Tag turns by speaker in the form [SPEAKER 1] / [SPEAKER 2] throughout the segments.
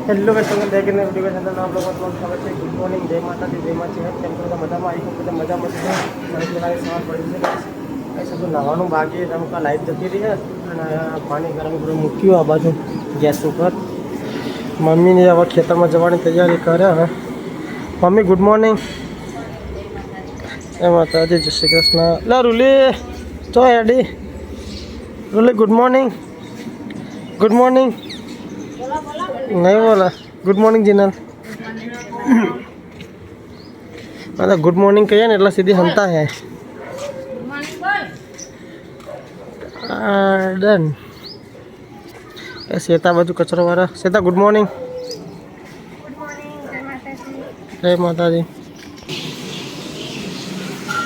[SPEAKER 1] Hello कैसे देखने video के अंदर आप लोगों को स्वागत है। गुड मॉर्निंग, जय माता दी, जय माता है। કેમ છો મજામાં? આવી શકો તો મજામાં છે. મારી સવારે સવાર પડી છે. કઈ શકું નવાનું બાકી રમકા લાઈટ જતી રહી છે અને પાણી ગરમ ગરમ મૂક્યું આ બાજુ ગેસ ઉપર. મમ્મીને હવે ખેતરમાં જવાની તૈયારી કરે. હવે મમ્મી ગુડ મોર્નિંગ. જય માતાજી, જય શ્રી કૃષ્ણ. લા રૂલી ચો હેડી રૂલી ગુડ મોર્નિંગ. गुड मॉर्निंग नहीं बोला गुड मॉर्निंग जिनल मतलब गुड मॉर्निंग कहिए ना એટલે સીધી હંતા હે ડન એ સેતા બાજુ કચરો વાળા સેતા ગુડ મોર્નિંગ જય માતાજી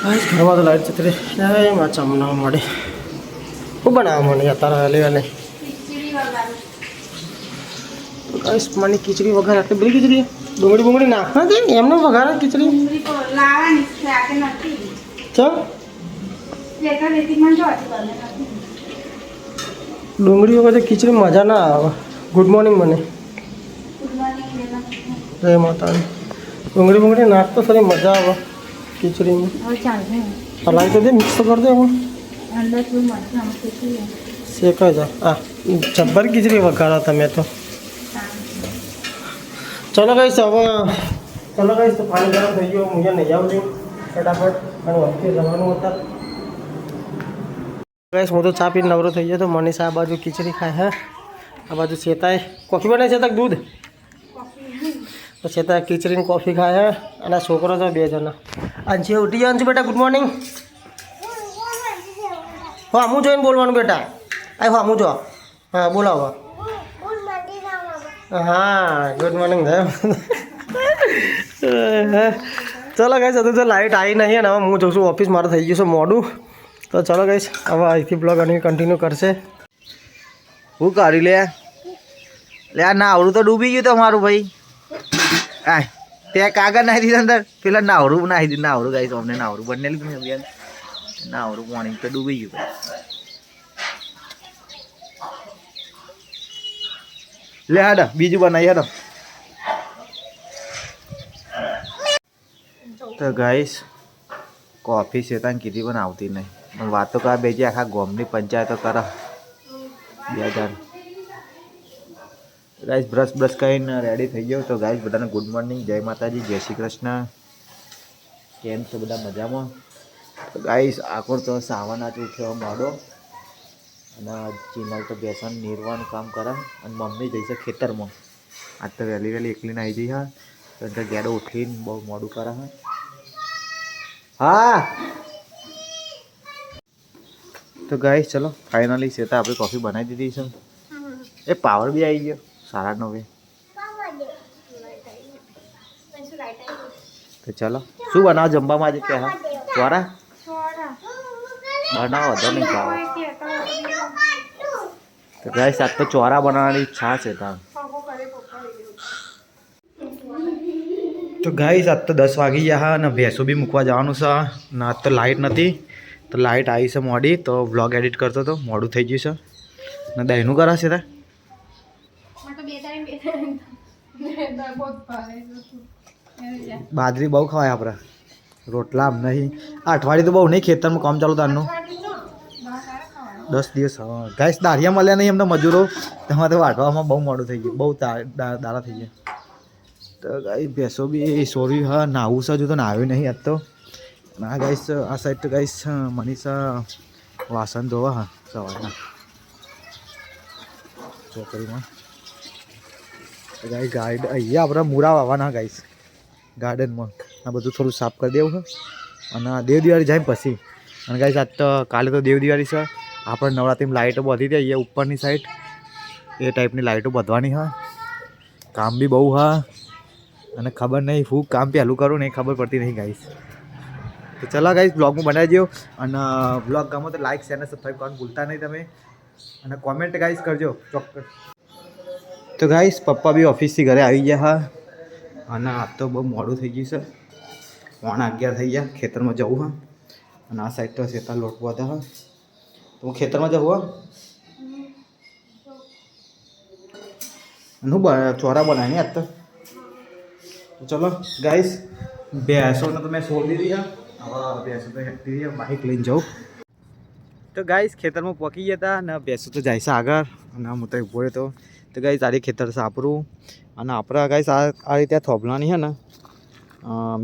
[SPEAKER 1] આજ ઘરમાં તો લાઈટ જતી રહી જય માં ચમના મળે હું બનાવવા મને તારા હલે હલે गाइस मानी खिचड़ी वगैरह आटली बड़ी खिचड़ी डोंगरी बोंगरी नाखना दे एमने वगैरह खिचड़ी
[SPEAKER 2] लावानी છે આકે નથી
[SPEAKER 1] ચમ
[SPEAKER 2] લેકા રેતી માં જો આતી બને નથી
[SPEAKER 1] डोंगरी वगैरह खिचड़ी मजा ना आवे. गुड मॉर्निंग मने
[SPEAKER 2] ગુડ મોર્નિંગ લેલા
[SPEAKER 1] जय माता दी. डोंगरी बोंगरी नाख तो सारी मजा आवे खिचड़ी में.
[SPEAKER 2] और चाल है
[SPEAKER 1] हलाई तो दे मिक्स तो कर दे हम
[SPEAKER 2] अंदर तो मत हम से
[SPEAKER 1] सेका जा आ जब्बर खिचड़ी वगैरह था मैं तो. चलो गाइस अब चलो गाइस तो पानी गरम થઈ ગયો मुझे नहीं आव दे फटाफट અને વખતે જવાનું હતા. गाइस હું તો ચા પીને નવરો થઈ ગયો તો મનીષા આ બાજુ ખીચડી ખાય હે આ બાજુ શેતાએ કોફી બનાવી છે તક દૂધ તો શેતાએ ખીચડી ને કોફી ખાય હે અને છોકરો તો બે જણા. અંશી ઉઠી જાય. અંશી બેટા ગુડ મોર્નિંગ. હા હું જોઈને બોલવાનું બેટા આ હા હું જો હા બોલાવો हाँ गुड मॉर्निंग चलो गाइस अभी तो लाइट आई नहीं है ना हूँ जो ऑफिस मारे थी गए मोडू तो चलो गाइस अब अभी ब्लॉग अभी कंटिन्यू करसे
[SPEAKER 3] હું કરી લે લે આ નાવડું તો ડૂબી ગયું તમારું ભાઈ આ તે કાગળ નાખી દીધા અંદર પેલા નાવડું નાખી દીધું નાવડું ગાઈસ અમને નાવડું બનેલું કે નહીં નાવડું પાણી તો ડૂબી ગયું લે હાડો બીજું બનાવી હાડો તો ગાઈસ કોફી શેતાન કીધી પણ આવતી નહીં પણ વાતો કા બેજી આખા ગામની પંચાયતો કરે 2000 ગાઈસ બ્રશ કરીને રેડી થઈ ગયો તો ગાઈસ બધાને ગુડ મોર્નિંગ જય માતાજી જય શ્રી કૃષ્ણ કેમ છો બધા મજામાં તો ગાઈસ આખો તો સાવાના ઉઠ્યો મોડો અને ચીનલ તો બેસન નીરવાનું કામ કરે અને મમ્મી જઈ છે ખેતરમાં આજ તો વહેલી વહેલી એકલીને આવી જઈ હા તો ગેડો ઉઠીને બહુ મોડું કરે હા તો ગાઈસ ચલો ફાઇનલી સેતા આપણે કોફી બનાવી દીધી છે એ પાવર બી આવી ગયો 9:30 તો ચલો શું બનાવો જમવામાં આજે પહેલા ચોરા બનાવો તો નહીં પાવર તો ગાઈસ આજ તો ચોરા બનાવવાની ઈચ્છા છે તાર તો ગાઈસ આજ તો 10 વાગી ગયા હા અને ભેંસો બી મૂકવા જવાનું છે ને આજ તો લાઇટ નથી તો લાઇટ આવી છે મોડી તો વ્લોગ એડિટ કરતો તો મોડું થઈ ગયું છે ને દહીંનું કરાશે તાર બાજરી બહુ ખવાય આપણે રોટલા આમ નહીં અઠવાડિયું તો બહુ નહીં ખેતરમાં કામ ચાલુ તારનું 10 દિવસ હા ગાઈસ દારિયા મળ્યા નહીં એમને મજૂરો તમારે તો વાટવામાં બહુ મોડું થઈ ગયું બહુ દાડા થઈ ગયા તો ગાઈસ ભેંસો બી સોરી હા નાવું છે હજુ તો નાવ્યું નહીં આજ તો ના ગાઈસ આ સાઈડ તો ગાઈસ મનીષા વાસણ ધોવા હા સવારના ચોકડીમાં તો ગાઈસ ગાર્ડ અહીંયા આપણે મૂળા વાવવાના ગાઈસ ગાર્ડનમાં આ બધું થોડું સાફ કરી દેવું છે અને દેવ દિવાળી જાય પછી અને ગાઈસ આજ તો કાલે તો દેવ દિવાળી છે આપણે નવરાત્રિમાં લાઇટો બધી હતી અહીંયા ઉપરની સાઈડ એ ટાઈપની લાઇટો બધવાની હા કામ બી બહુ હા અને ખબર નહીં હું કામ પહેલું કરું નહીં ખબર પડતી નહીં ગાઈસ તો ચલો ગાઈસ બ્લોગમાં બનાવી દો અને બ્લોગ ગમો તો લાઈક શેર અને સબસ્ક્રાઈબ કરવાનું ભૂલતા નહીં તમે અને કોમેન્ટ ગાઈસ કરજો ચોક્કસ તો ગાઈસ પપ્પા બી ઓફિસથી ઘરે આવી ગયા હા અને આ તો બહુ મોડું થઈ ગયું છે 11:15 થઈ ગયા ખેતરમાં જવું હા અને આ સાઈડ તો શેતા લોટ બધા હા તો હું ખેતરમાં જવું હા હું ચોરા બનાવી ને આજ તો ચલો ગાઈસ ભેંસોને તો મેં છોડી દીધી હવે ભેંસો તો હેઠી દીધી બાઇક લઈને જાઉં તો ગાઈસ ખેતરમાં પકી ગયા હતા ને ભેંસો તો જાય છે આગળ અને હું તો ઊભો રહ્યો તો ગાઈસ આરી ખેતર સાપરું અને આપણા ગાઈસ આ રીતે થોભલાની છે ને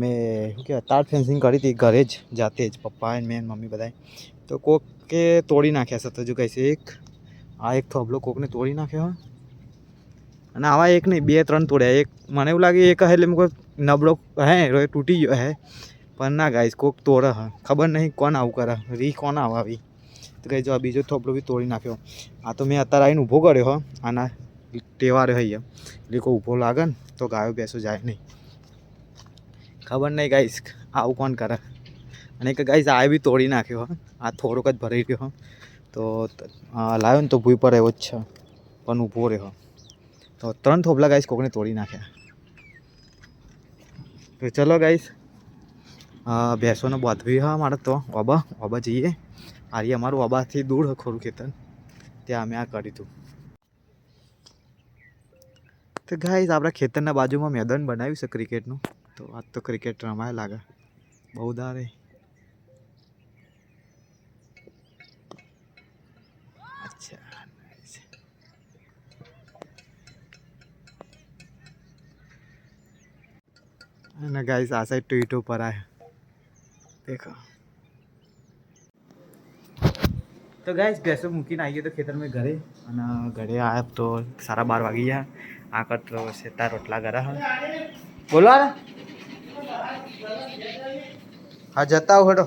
[SPEAKER 3] મેં શું કહેવાય તાર ફેન્સિંગ કરી હતી ઘરે જ જાતે જ પપ્પા મેં મમ્મી બધાએ તો કોકે તોડી નાખ્યા છે તો જો કહીશ એક થોભલો કોકને તોડી નાખ્યો અને આવા એક નહીં 2-3 તોડ્યા એક મને એવું લાગે એક હે એટલે મેં કોઈ નબળો હે તૂટી ગયો હે પણ ના ગાઈશ કોક તોડે હે ખબર નહીં કોણ આવું કરે કોણ આવી તો કહી જો આ બીજો થોભલો બી તોડી નાખ્યો આ તો મેં અત્યારે આવીને ઊભો કર્યો હો આના ટેવા રહ્યો અહીંયા એટલે કોઈ ઊભો લાગે ને તો ગાયો બેસો જાય નહીં ખબર નહીં ગાઈશ આવું કોણ કરે અને એક ગાઈશ આ બી તોડી નાખ્યો આ થોડોક જ ભરાઈ ગયો તો લાવ્યો ને તો ભૂઈ પર એવો જ છે પણ ઊભો રહ્યો તો 3 થોભલા ગાઈશ કોકને તોડી નાખ્યા તો ચલો ગાઈશ ભેંસોને બાંધવી હા મારે તો ઓબા જઈએ આરી અમારું ઓબાથી દૂર ખોરું ખેતર ત્યાં અમે આ કર્યું હતું તો ગાઈશ આપણા ખેતરના બાજુમાં મેદાન બનાવ્યું છે ક્રિકેટનું તો આજ તો ક્રિકેટ રમાય લાગે બહુ દારે અચ્છા અને ગાઈસ આ સાઈડ તો ઈંટો પર આયા દેખો તો ગાઈસ ભેંસો મૂકીને આવી ગયો તો ખેતરમાં ઘરે અને ઘરે આવ્યા તો 12:30 વાગી ગયા આ કરતો શેતા રોટલા ઘરે હા બોલો હા જતા આવો હેડો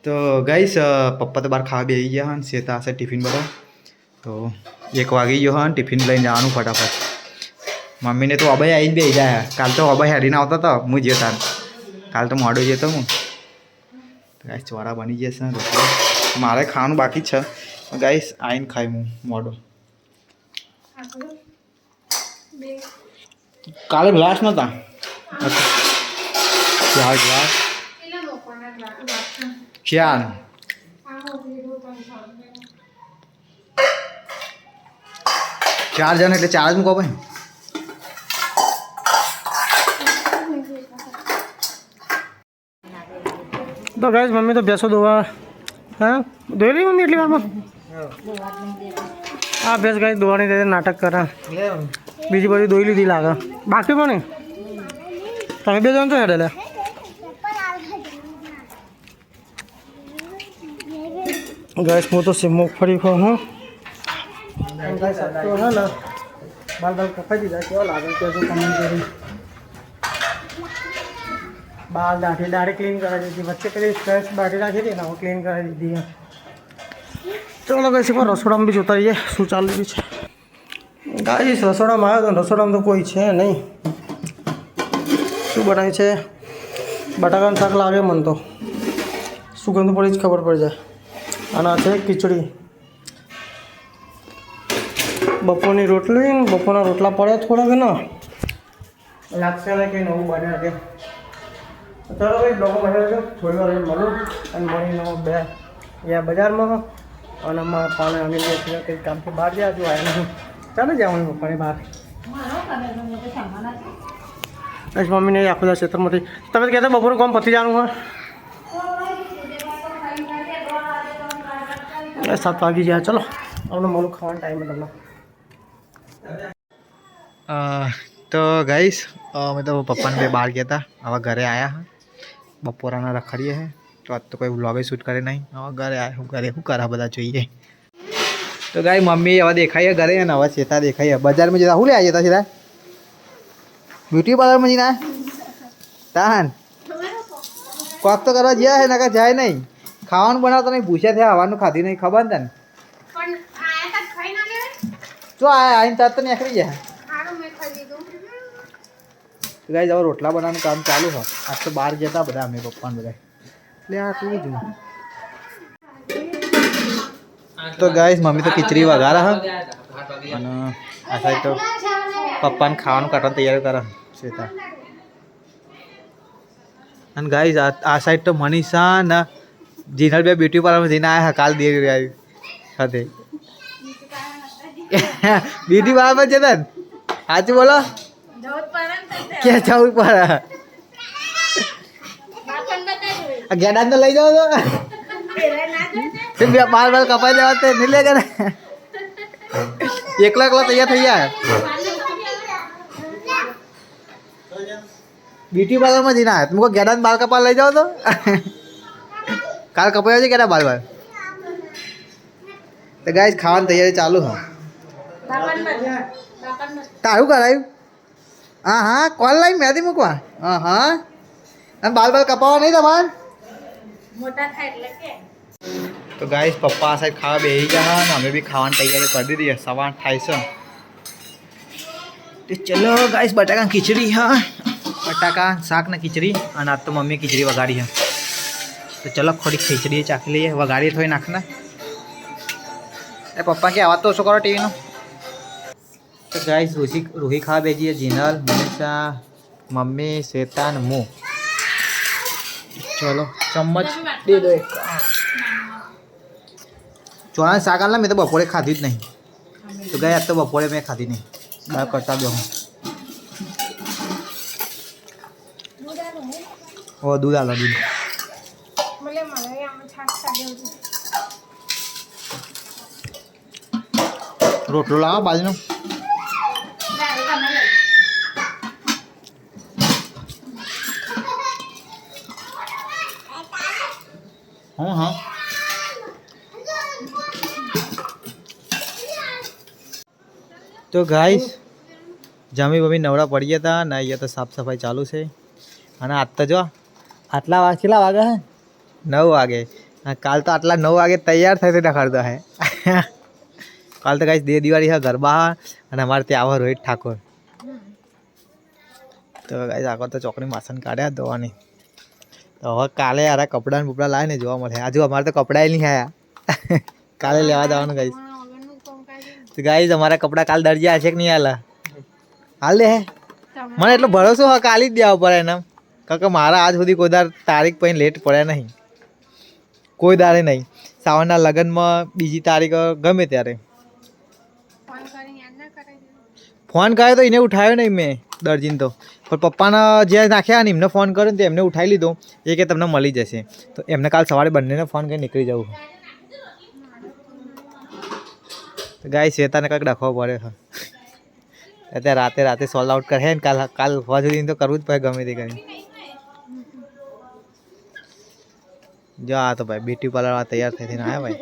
[SPEAKER 3] તો ગાઈસ પપ્પા તો બહાર ખાવા બેસી ગયા હા શેતા હશે ટિફિન બધા તો 1 વાગી ગયો હા ટિફિન લઈને જવાનું ફટાફટ મમ્મીને તો અભય આવીને બેસી જાય કાલ તો અભય હેડીને આવતા હતો હું જતા કાલ તો મોડો જતો હું ગાઈસ ચોરા બની જશે રોટલા મારે ખાવાનું બાકી જ છે ગાઈસ આવીને ખાઈ હું મોડો કાલે ગ્લાસ નહોતા 4 ગ્લાસ 4 જણ એટલે 4 જ મૂકો ભાઈ
[SPEAKER 1] તો ગાઈસ મમ્મી તો ભેંસો દોવા હા દોઈ લી મમ્મી એટલી વારમાં આ ભેંસ ગાઈસ દોવાની રીતે નાટક કરે બીજી બધી દોઈ લીધી લાગે બાકી પણ તમે 2 જણ તો હેડે લે ગાઈસ હું તો મગફળી ખાઉં હું ગાઈસ તો હે ને બાલ કપાઈ દીધા કેવા લાગે કે જો કમેન્ટ કરી બાલ દાઢી ક્લીન કરાવી દીધી વચ્ચે પેલી સ્ટ્રેસ દાઢી રાખી હતી ને હું ક્લીન કરાવી દીધી ચલો ગાઈસ એકવાર રસોડામાં બી જોતા રહીએ શું ચાલી રહ્યું છે ગાઈસ રસોડામાં આવ્યો તો રસોડામાં તો કોઈ છે નહીં શું બનાવ્યું છે બટાકાનું શાક લાગે મને તો સુગંધ પડી જ ખબર પડી જાય અને આ છે ખીચડી બપોરની રોટલી બપોરના રોટલા પડ્યા થોડાક ને લાગશે ને કંઈ નવું બને કે ચાલો ભાઈ બ્લોગમાં બન્યા છે થોડી વાર મળું અને મળીને બે ગયા બજારમાં અને અમારા પાને અમે કંઈક કામથી બહાર ગયા જો આવ્યા નહીં ચાલે જવાનું પપ્પાની બહાર બસ મમ્મીને આખો દિવસ ક્ષેત્રમાંથી તમે કહેતા બપોરનું કામ પતી જવાનું હોય 7 વાગી ગયા ચલો અમને મળું ખાવાનો ટાઈમ તમને
[SPEAKER 3] તો ગાઈસ અમે તો પપ્પાને બે બહાર ગયા હતા હવે ઘરે આવ્યા બપોરાના રખડીએ હે તો આજ તો કોઈ વ્લોગે શૂટ કરે નહીં હવે ઘરે આવ્યા શું કરા બધા જોઈએ તો ગાઈ મમ્મી હવે દેખાઈએ ઘરે ને હવે ચેતા દેખાઈએ બજારમાં જતા શું લે આવ્યા હતા સીધા બ્યુટી પાર્લરમાં જઈને તાન કોક તો કરવા જ્યાં હે નકા જાય નહીં ખાવાનું બનાવતા નહીં ભૂસ્યા થયા હવાનું ખાધી નહીં ખબર ને તને જો આવીને તાર તો નીકળી જાય ગાઈસ હવે રોટલા બનાવવાનું કામ ચાલુ હોય આજ તો બહાર જતા બધા અમે પપ્પાને બધા એટલે આટલું જ તો ગાઈસ મમ્મી તો ખીચડી વઘારા હ અને આ સાઈડ તો પપ્પાને ખાવાનું કાઢવાની તૈયારી કરે શ્વેતા અને ગાઈસ આ સાઈડ તો મનીષા ને જીનલ બે બ્યુટી પાર્લરમાં જઈને આવ્યા કાલ દે આવી સાથે બ્યુટી પાર્લર પર ચેતન સાચું બોલો કે જવું પડે ગેડાન તો લઈ જાઓ તો બાલ બાલ કપાઈ દેવા તે નહીં લે કરે એકલો એકલો તૈયાર થઈ જાય બ્યુટી પાર્લરમાં જઈને આવ્યા तुमको ગેડાન બાલ કપા લઈ જાઓ તો કાલ કપાયો છે ગેડા બાલ બાલ તો ગાઈસ ખાવાની તૈયારી ચાલુ હા તારું કરાયું હા હા કોલ લાઈન મેદી મૂકવા હા હા અને બાલ બાલ કપાવવા નહીં તમારે
[SPEAKER 2] મોટા થાય એટલે કે
[SPEAKER 3] તો ગાઈસ પપ્પા આ સાઈડ ખાવા બેસી ગયા અને અમે બી ખાવાની તૈયારી કરી દીધી સવાર થાય છે તો ચલો ગાઈસ બટાકા ખીચડી હા બટાકા શાક ને ખીચડી અને આજ તો મમ્મી ખીચડી વગાડી હા તો ચલો થોડી ખીચડી ચાખી લઈએ વગાડીએ થોડી નાખના એ પપ્પા કે આવાજ તો ઓછો કરો ટીવીનો તો ગાઈસ રૂહી ખાવા બેસીએ જીનલ મનીષા મમ્મી શ્વેતા ને હું ચલો ચમ્મચ દે દો એક ચોળાની શાક આલા મેં તો બપોરે ખાધી જ નહીં તો ગયા તો બપોરે મેં ખાધી નહીં બાર કરતા દો ઓ દૂધ આલો દૂધ રોટલો લાવો બાજુનો હા તો ગાઈસ જમી બમી નવડા પડીએ હતા ને અહીંયા તો સાફ સફાઈ ચાલુ છે અને આજ તો જો આટલા વાગે કેટલા વાગે હે 9 વાગે કાલ તો આટલા 9 વાગે તૈયાર થઈ દેખાડતો હે કાલ તો ગાઈસ દે દિવાળી હા ગરબા અને અમારે ત્યાં આવો રોહિત ઠાકોર તો ગાઈસ આખો તો ચોકડી માસન કાઢ્યા ધોવાની તો હવે કાલે યાર કપડાં ને બપડા લાવે ને જોવા મળે આજુ અમારે તો કપડાં નહીં આયા કાલે લેવા જવાનું ગાઈસ તો ગાઈસ અમારા કપડાં કાલ દરજી આવશે કે નહીં હાલ દે મને એટલો ભરોસો હા કાલે જ દેવા પડે એના કારણ કે મારા આજ સુધી કોઈ દાર તારીખ પછી લેટ પડ્યા નહીં કોઈ દાડે નહીં સાવનના લગ્નમાં બીજી તારીખ ગમે ત્યારે ફોન કર્યો તો એને ઉઠાવ્યો નહીં મેં દરજીને તો પણ પપ્પાના જે નાખ્યા ને એમને ફોન કર્યો ને તો એમને ઉઠાવી લીધો એ કે તમને મળી જશે તો એમને કાલ સવારે બંનેને ફોન કરી નીકળી જવું તો ગાય શ્વેતાને કંઈક ડખવો પડે હા અત્યારે રાતે સોલ્ડ આઉટ કરે ને કાલ હોવા સુધી તો કરવું જ પડે ગમે તે કરી જો આ તો ભાઈ બ્યુટી પાર્લર તૈયાર થઈને આવ્યા ભાઈ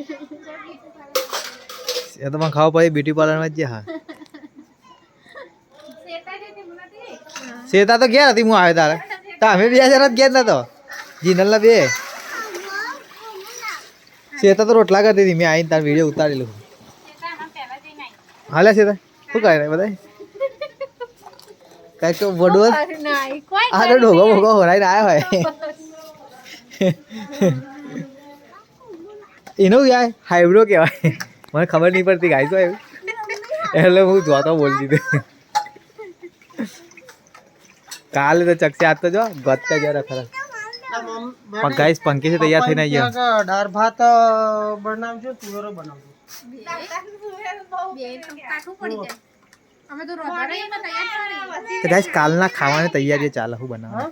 [SPEAKER 3] એ તો મને ખાવા પડે બ્યુટી પાર્લરમાં જ હા શ્વેતા તો ગયા હતી હું આવ્યો તારે તો અમે બે જણા જ ગયા નતો જીનલના બે શ્વેતા તો રોટલા કરતી હતી મેં આવીને તાર વિડીયો ઉતારેલું હાલે શ્વેતા શું કરે બધા કઈ તો વડોલ આ તો ઢોગો ભોગો હોરાઈને આવ્યો હોય એનું યાર હાઈબ્રો કહેવાય મને ખબર નહીં પડતી ગાય તો એટલે હું જોતો બોલતી હતી કાલે તો ચકસે આજ તો જો ગત્તા જરા ખરા પણ ગાઈસ પંકી से तैयार થઈને આવ્યા
[SPEAKER 1] દાળ ભાત બનાવજો તુવેરો બનાવજો
[SPEAKER 3] તો ગાઈસ કાલના ખાવાની તૈયારી ચાલે હું બનાવવા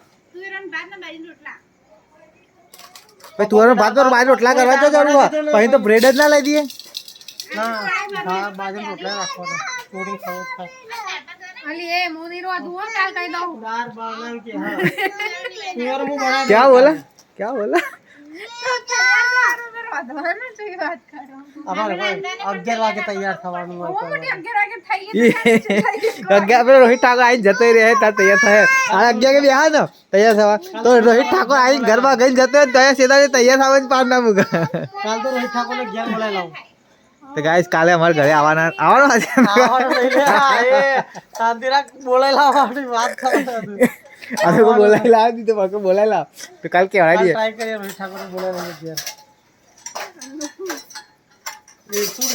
[SPEAKER 3] ભાઈ તુવેરો ભાત પર બાજુ રોટલા કરવા તો જરૂર પછી તો બ્રેડ જ ના લઈ દઈએ
[SPEAKER 1] ના બાજુ રોટલા રાખવાનો થોડી ખાવ
[SPEAKER 2] અલી એ મોદી રો ધુઓ કાલ કઈ દઉં
[SPEAKER 1] દાળ બનાવ કે હા તુવેરો હું બના
[SPEAKER 3] क्या बोला क्या बोला
[SPEAKER 1] અમારે 11 વાગે તૈયાર થવાનું હોય
[SPEAKER 3] રોહિત ઠાકોર આવીને જતો રહે તાર તૈયાર થાય 11 કે બેહા ને તૈયાર થવા તો રોહિત ઠાકોર આવીને ઘરમાં ગઈને જતો તૈયાર સીધા તૈયાર થવા જ પાર ના મૂકે
[SPEAKER 1] કાલ તો રોહિત ઠાકોરને ઘેર બોલાવી લાવું
[SPEAKER 3] તો ગાઈસ કાલે અમારા ઘરે આવવાનો
[SPEAKER 1] શાંતિ રાખ બોલાવી લાવવાની વાત કરતો
[SPEAKER 3] અરે કો બોલાવી લાવ દી તો પાકો બોલાવી લાવ તો કાલ કેવડા દે
[SPEAKER 1] ટ્રાય કરીએ રોહિત ઠાકોરને બોલાવવાનું ઘેર એ શું